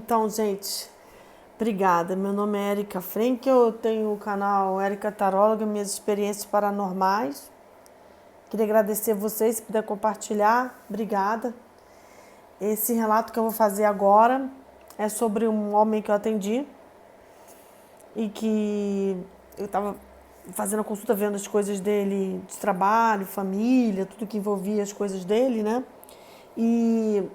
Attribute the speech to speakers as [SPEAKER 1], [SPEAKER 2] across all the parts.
[SPEAKER 1] Então, gente, obrigada. Meu nome é Érica Frenk, eu tenho o canal Érica Taróloga, minhas experiências paranormais. Queria agradecer a vocês, se puder compartilhar, obrigada. Esse relato que eu vou fazer agora é sobre um homem que eu atendi e que eu estava fazendo a consulta, vendo as coisas dele de trabalho, família, tudo que envolvia as coisas dele, né? E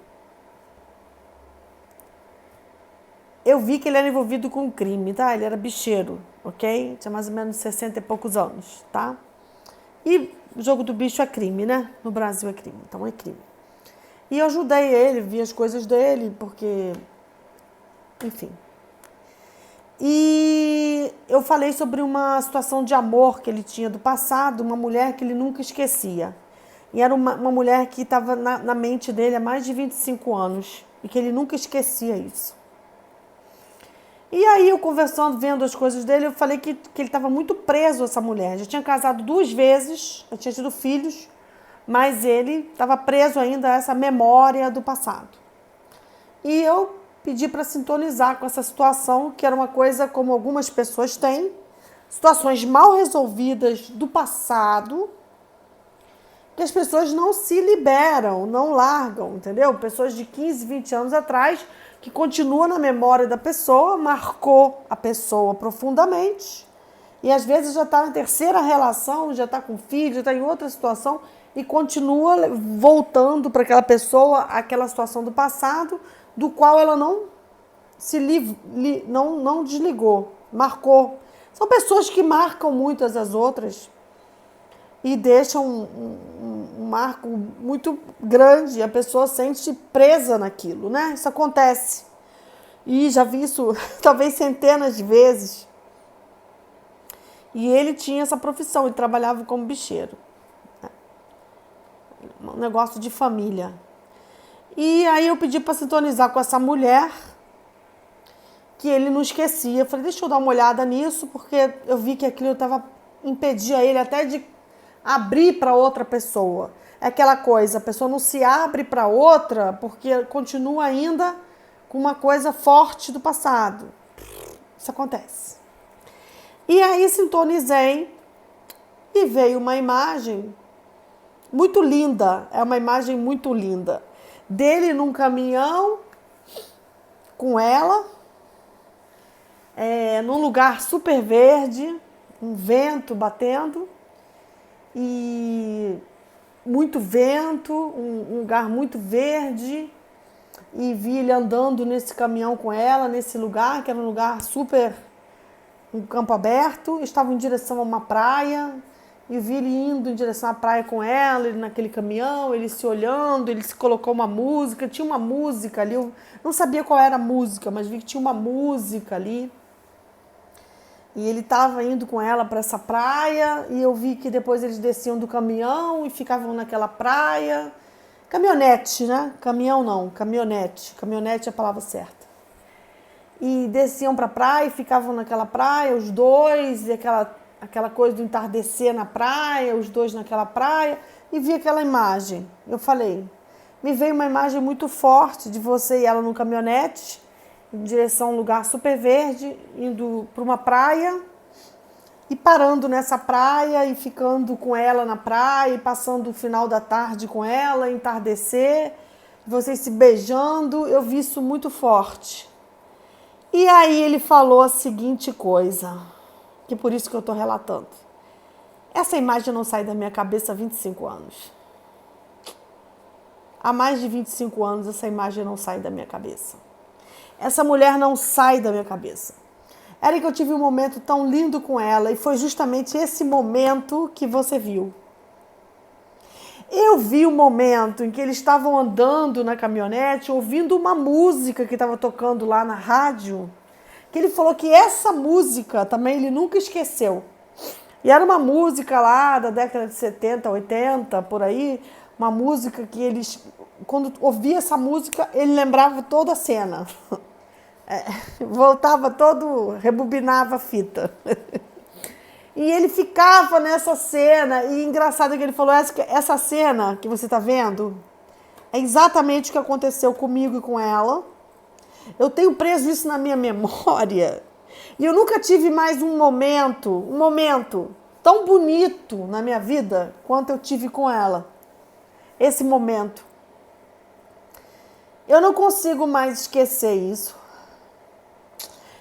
[SPEAKER 1] eu vi que ele era envolvido com crime, tá? Ele era bicheiro, ok? Tinha mais ou menos 60 e poucos anos, tá? E o jogo do bicho é crime, né? No Brasil é crime, então é crime. E eu ajudei ele, vi as coisas dele, porque... Enfim. E eu falei sobre uma situação de amor que ele tinha do passado, uma mulher que ele nunca esquecia. E era uma mulher que estava na mente dele há mais de 25 anos e que ele nunca esquecia isso. E aí eu conversando, vendo as coisas dele, eu falei que ele estava muito preso a essa mulher. Já tinha casado 2 vezes, já tinha tido filhos, mas ele estava preso ainda a essa memória do passado. E eu pedi para sintonizar com essa situação, que era uma coisa como algumas pessoas têm, situações mal resolvidas do passado, que as pessoas não se liberam, não largam, entendeu? Pessoas de 15, 20 anos atrás, que continua na memória da pessoa, marcou a pessoa profundamente, e às vezes já está na terceira relação, já está com filho, já está em outra situação, e continua voltando para aquela pessoa, aquela situação do passado, do qual ela não se não desligou, marcou. São pessoas que marcam muitas as outras e deixam um marco muito grande, a pessoa sente presa naquilo, né? Isso acontece. E já vi isso talvez centenas de vezes. E ele tinha essa profissão, ele trabalhava como bicheiro. Um negócio de família. E aí eu pedi para sintonizar com essa mulher, que ele não esquecia. Eu falei, deixa eu dar uma olhada nisso, porque eu vi que aquilo impedia ele até de abrir para outra pessoa. É aquela coisa, a pessoa não se abre para outra porque continua ainda com uma coisa forte do passado. Isso acontece. E aí sintonizei e veio uma imagem muito linda, é uma imagem muito linda, dele num caminhão com ela, num lugar super verde, um vento batendo, e muito vento, um lugar muito verde, e vi ele andando nesse caminhão com ela, nesse lugar, que era um lugar super, um campo aberto, estava em direção a uma praia, e vi ele indo em direção à praia com ela, ele naquele caminhão, ele se olhando, ele se colocou uma música, tinha uma música ali, eu não sabia qual era a música, mas vi que tinha uma música ali. E ele estava indo com ela para essa praia e eu vi que depois eles desciam do caminhão e ficavam naquela praia. Caminhonete, né? Caminhão não, caminhonete. Caminhonete é a palavra certa. E desciam para a praia e ficavam naquela praia, os dois, e aquela coisa do entardecer na praia, os dois naquela praia. E vi aquela imagem. Eu falei, me veio uma imagem muito forte de você e ela no caminhonete, em direção a um lugar super verde, indo para uma praia e parando nessa praia e ficando com ela na praia e passando o final da tarde com ela, entardecer, vocês se beijando. Eu vi isso muito forte. E aí ele falou a seguinte coisa, que por isso que eu estou relatando. Essa imagem não sai da minha cabeça há 25 anos. Há mais de 25 anos essa imagem não sai da minha cabeça. Essa mulher não sai da minha cabeça. Era que eu tive um momento tão lindo com ela e foi justamente esse momento que você viu. Eu vi o momento em que eles estavam andando na caminhonete, ouvindo uma música que estava tocando lá na rádio, que ele falou que essa música também ele nunca esqueceu. E era uma música lá da década de 70, 80, por aí, uma música que eles, quando ouvia essa música, ele lembrava toda a cena. Voltava todo, rebobinava a fita. E ele ficava nessa cena, e engraçado que ele falou, essa cena que você está vendo, é exatamente o que aconteceu comigo e com ela. Eu tenho preso isso na minha memória. E eu nunca tive mais um momento tão bonito na minha vida quanto eu tive com ela. Esse momento. Eu não consigo mais esquecer isso.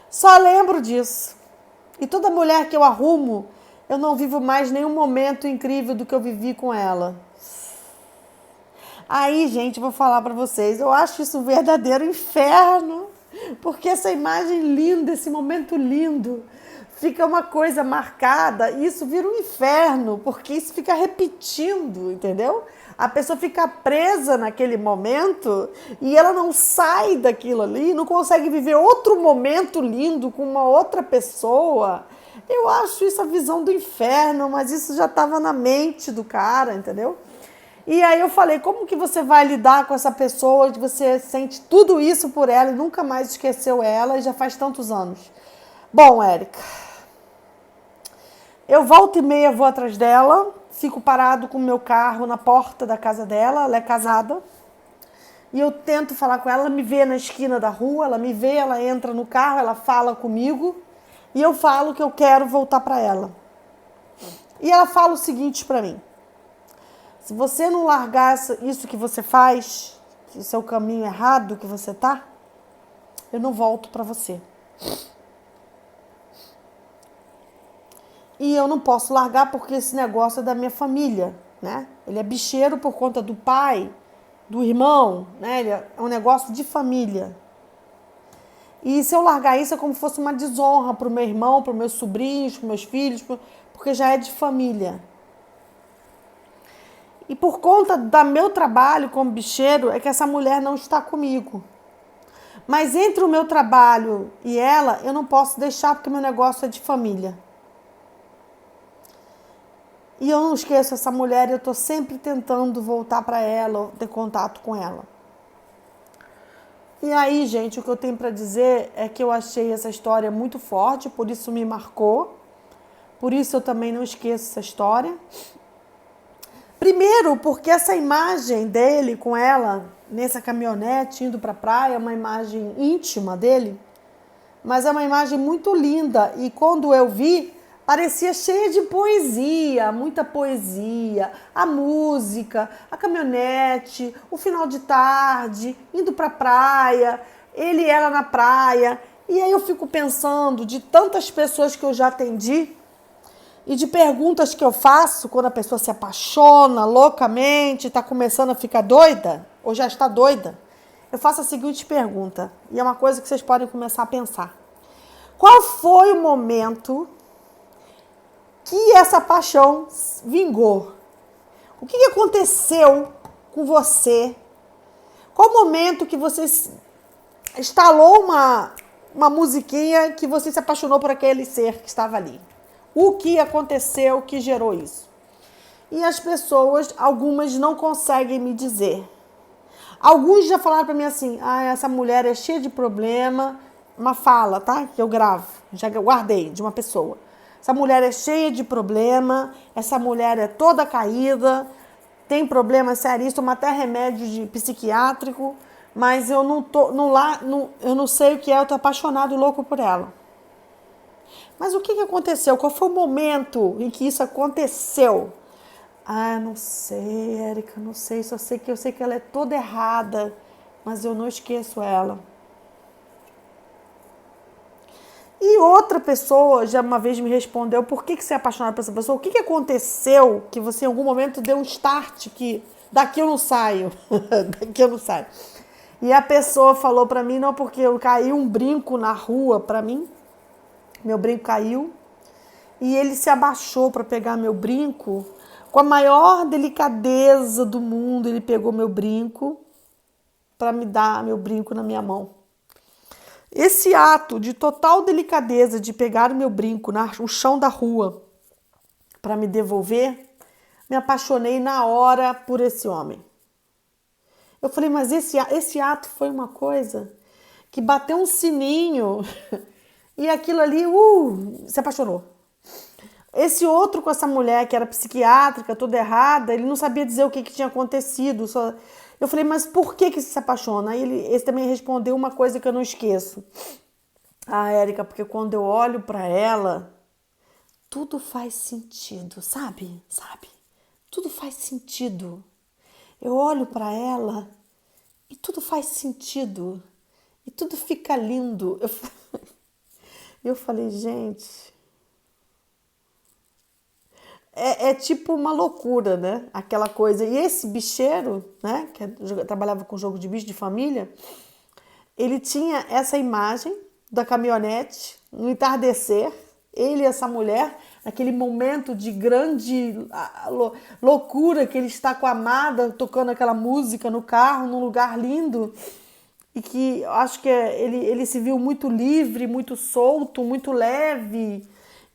[SPEAKER 1] Só lembro disso. E toda mulher que eu arrumo, eu não vivo mais nenhum momento incrível do que eu vivi com ela. Aí, gente, vou falar pra vocês, eu acho isso um verdadeiro inferno, porque essa imagem linda, esse momento lindo, fica uma coisa marcada e isso vira um inferno, porque isso fica repetindo, entendeu? A pessoa fica presa naquele momento e ela não sai daquilo ali, não consegue viver outro momento lindo com uma outra pessoa. Eu acho isso a visão do inferno, mas isso já estava na mente do cara, entendeu? E aí eu falei, como que você vai lidar com essa pessoa que você sente tudo isso por ela e nunca mais esqueceu ela e já faz tantos anos? Bom, Érica, eu volta e meia vou atrás dela, fico parado com o meu carro na porta da casa dela, ela é casada, e eu tento falar com ela, ela me vê na esquina da rua, ela me vê, ela entra no carro, ela fala comigo, e eu falo que eu quero voltar para ela. E ela fala o seguinte para mim, se você não largar isso que você faz, esse é o caminho errado que você tá, eu não volto para você. E eu não posso largar porque esse negócio é da minha família, né? Ele é bicheiro por conta do pai, do irmão, né? Ele é um negócio de família. E se eu largar isso é como se fosse uma desonra pro meu irmão, pros meus sobrinhos, pros meus filhos, porque já é de família. E por conta do meu trabalho como bicheiro, é que essa mulher não está comigo. Mas entre o meu trabalho e ela, eu não posso deixar porque meu negócio é de família. E eu não esqueço essa mulher, eu estou sempre tentando voltar para ela, ter contato com ela. E aí, gente, o que eu tenho para dizer é que eu achei essa história muito forte, por isso me marcou. Por isso eu também não esqueço essa história. Primeiro, porque essa imagem dele com ela, nessa caminhonete, indo para a praia, é uma imagem íntima dele, mas é uma imagem muito linda. E quando eu vi, parecia cheia de poesia, muita poesia. A música, a caminhonete, o final de tarde, indo para a praia, ele e ela na praia. E aí eu fico pensando de tantas pessoas que eu já atendi, e de perguntas que eu faço quando a pessoa se apaixona loucamente, está começando a ficar doida, ou já está doida, eu faço a seguinte pergunta, e é uma coisa que vocês podem começar a pensar. Qual foi o momento que essa paixão vingou? O que aconteceu com você? Qual o momento que você instalou uma musiquinha que você se apaixonou por aquele ser que estava ali? O que aconteceu que gerou isso? E as pessoas, algumas não conseguem me dizer. Alguns já falaram para mim assim, essa mulher é cheia de problema, uma fala, tá? Que eu gravo, já guardei de uma pessoa. Essa mulher é cheia de problema, essa mulher é toda caída, tem problemas sérios, toma até remédio de psiquiátrico, mas eu eu não sei o que é, eu tô apaixonado e louco por ela. Mas o que aconteceu? Qual foi o momento em que isso aconteceu? Não sei, Érica, não sei. Só sei que eu sei que ela é toda errada, mas eu não esqueço ela. E outra pessoa já uma vez me respondeu, por que você é apaixonada por essa pessoa? O que aconteceu que você em algum momento deu um start que daqui eu não saio, daqui eu não saio. E a pessoa falou pra mim, não, porque eu caí um brinco na rua pra mim, meu brinco caiu, e ele se abaixou para pegar meu brinco, com a maior delicadeza do mundo, ele pegou meu brinco para me dar meu brinco na minha mão. Esse ato de total delicadeza de pegar o meu brinco no chão da rua para me devolver, me apaixonei na hora por esse homem. Eu falei, mas esse ato foi uma coisa que bateu um sininho e aquilo ali, se apaixonou. Esse outro com essa mulher que era psiquiátrica, toda errada, ele não sabia dizer o que tinha acontecido. Eu falei, mas por que você se apaixona? Aí esse também respondeu uma coisa que eu não esqueço. Ah, Érica, porque quando eu olho para ela, tudo faz sentido, sabe? Sabe? Tudo faz sentido. Eu olho para ela e tudo faz sentido. E tudo fica lindo. Eu falei, gente, é tipo uma loucura, né? Aquela coisa. E esse bicheiro, né? Trabalhava com jogo de bicho de família, ele tinha essa imagem da caminhonete no entardecer, ele e essa mulher, naquele momento de grande loucura que ele está com a amada, tocando aquela música no carro, num lugar lindo, e que acho que ele se viu muito livre, muito solto, muito leve,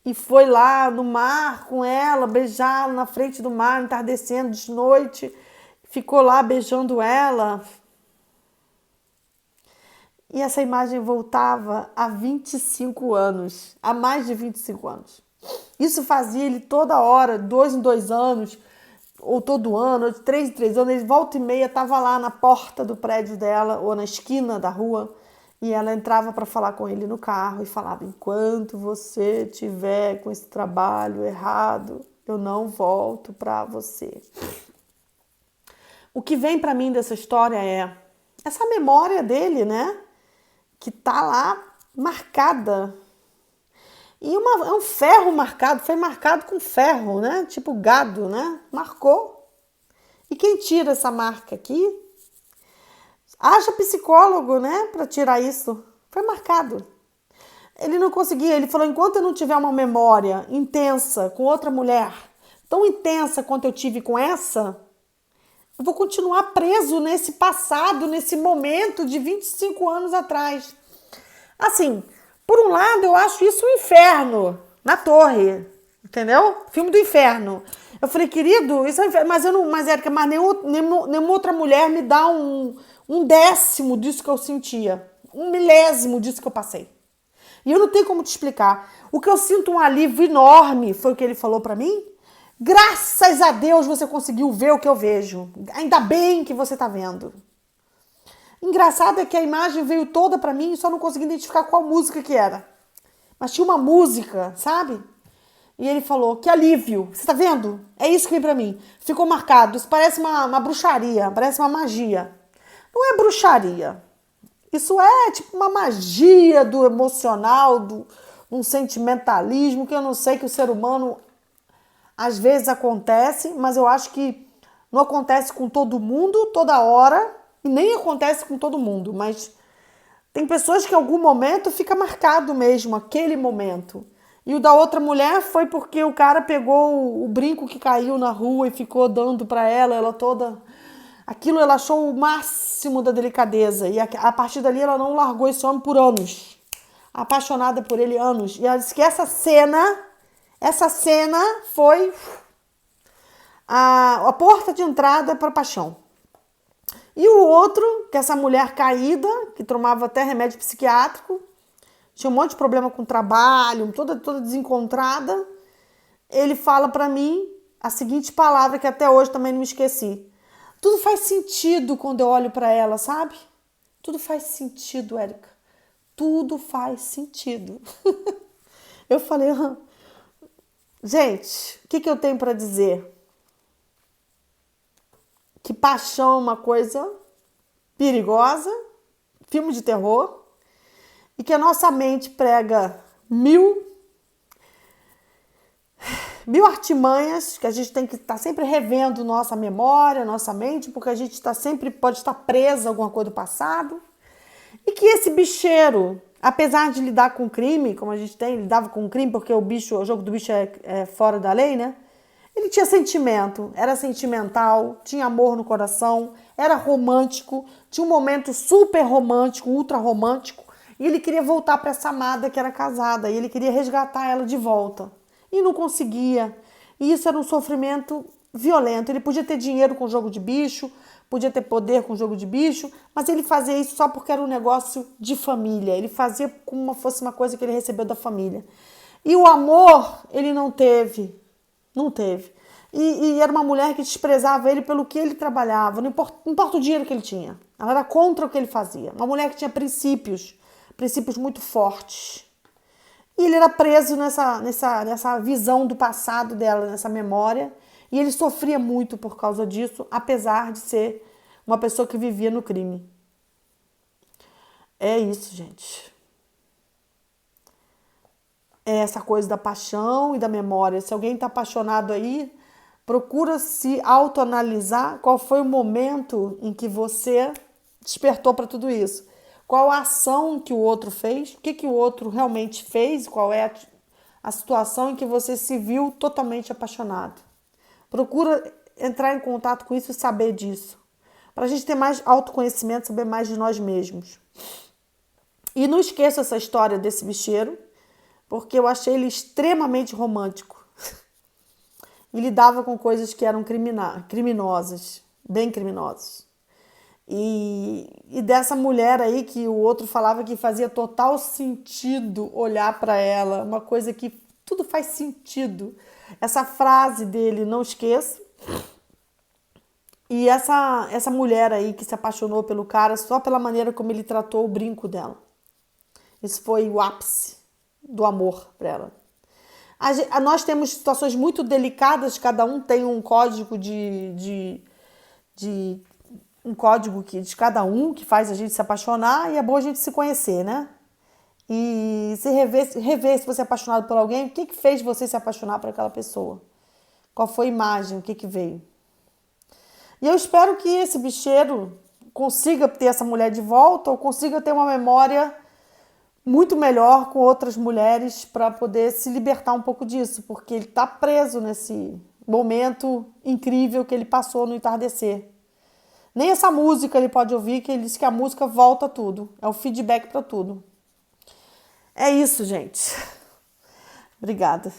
[SPEAKER 1] e foi lá no mar com ela, beijá-la na frente do mar, entardecendo de noite, ficou lá beijando ela. E essa imagem voltava há 25 anos, há mais de 25 anos. Isso fazia ele toda hora, 2 em 2 anos, ou todo ano, ou de 3 em 3 anos, ele volta e meia estava lá na porta do prédio dela, ou na esquina da rua, e ela entrava para falar com ele no carro e falava, enquanto você tiver com esse trabalho errado, eu não volto para você. O que vem para mim dessa história é essa memória dele, né? Que tá lá marcada. E é um ferro marcado, foi marcado com ferro, né? Tipo gado, né? Marcou. E quem tira essa marca aqui? Haja psicólogo, né? Para tirar isso. Foi marcado. Ele não conseguia, ele falou, enquanto eu não tiver uma memória intensa com outra mulher, tão intensa quanto eu tive com essa, eu vou continuar preso nesse passado, nesse momento de 25 anos atrás. Assim, por um lado, eu acho isso um inferno, na torre, entendeu? Filme do inferno. Eu falei, querido, isso é um inferno, mas Érica, mas nenhuma outra mulher me dá um décimo disso que eu sentia, um milésimo disso que eu passei. E eu não tenho como te explicar. O que eu sinto um alívio enorme, foi o que ele falou pra mim. Graças a Deus você conseguiu ver o que eu vejo. Ainda bem que você tá vendo. Engraçado é que a imagem veio toda pra mim e só não consegui identificar qual música que era. Mas tinha uma música, sabe? E ele falou, que alívio. Você tá vendo? É isso que vem pra mim. Ficou marcado. Isso parece uma bruxaria, parece uma magia. Não é bruxaria. Isso é tipo uma magia do emocional, um sentimentalismo que eu não sei que o ser humano às vezes acontece, mas eu acho que não acontece com todo mundo, toda hora, e nem acontece com todo mundo, mas tem pessoas que em algum momento fica marcado mesmo, aquele momento. E o da outra mulher foi porque o cara pegou o brinco que caiu na rua e ficou dando pra ela toda... Aquilo ela achou o máximo da delicadeza, e a partir dali ela não largou esse homem por anos. Apaixonada por ele anos. E ela disse que essa cena foi a porta de entrada para a paixão. E o outro, que é essa mulher caída, que tomava até remédio psiquiátrico, tinha um monte de problema com o trabalho, toda desencontrada, ele fala para mim a seguinte palavra que até hoje também não me esqueci. Tudo faz sentido quando eu olho para ela, sabe? Tudo faz sentido, Érica. Tudo faz sentido. Eu falei, gente, o que eu tenho para dizer? Que paixão é uma coisa perigosa, filme de terror, e que a nossa mente prega mil artimanhas, que a gente tem que estar sempre revendo nossa memória, nossa mente, porque a gente pode estar presa a alguma coisa do passado. E que esse bicheiro, apesar de lidar com crime, como a gente lidava com crime, porque o jogo do bicho é fora da lei, né? Ele tinha sentimento, era sentimental, tinha amor no coração, era romântico, tinha um momento super romântico, ultra romântico, e ele queria voltar para essa amada que era casada, e ele queria resgatar ela de volta. E não conseguia. E isso era um sofrimento violento. Ele podia ter dinheiro com jogo de bicho, podia ter poder com jogo de bicho, mas ele fazia isso só porque era um negócio de família. Ele fazia como se fosse uma coisa que ele recebeu da família. E o amor, ele não teve. Não teve. E era uma mulher que desprezava ele pelo que ele trabalhava, não importa o dinheiro que ele tinha. Ela era contra o que ele fazia. Uma mulher que tinha princípios muito fortes. E ele era preso nessa visão do passado dela, nessa memória. E ele sofria muito por causa disso, apesar de ser uma pessoa que vivia no crime. É isso, gente. É essa coisa da paixão e da memória. Se alguém está apaixonado aí, procura se autoanalisar qual foi o momento em que você despertou para tudo isso. Qual a ação que o outro fez, o que o outro realmente fez, qual é a situação em que você se viu totalmente apaixonado. Procura entrar em contato com isso e saber disso. Para a gente ter mais autoconhecimento, saber mais de nós mesmos. E não esqueça essa história desse bicheiro, porque eu achei ele extremamente romântico. E lidava com coisas que eram criminosas, bem criminosas. E dessa mulher aí que o outro falava que fazia total sentido olhar para ela, uma coisa que tudo faz sentido. Essa frase dele, não esqueça. E essa mulher aí que se apaixonou pelo cara só pela maneira como ele tratou o brinco dela. Isso foi o ápice do amor para ela. Nós temos situações muito delicadas, cada um tem um código um código de cada um que faz a gente se apaixonar e é bom a gente se conhecer, né? E se rever se você é apaixonado por alguém, o que fez você se apaixonar por aquela pessoa? Qual foi a imagem, o que veio? E eu espero que esse bicheiro consiga ter essa mulher de volta ou consiga ter uma memória muito melhor com outras mulheres para poder se libertar um pouco disso, porque ele está preso nesse momento incrível que ele passou no entardecer. Nem essa música ele pode ouvir, que ele diz que a música volta tudo, é o feedback para tudo. É isso, gente. Obrigada.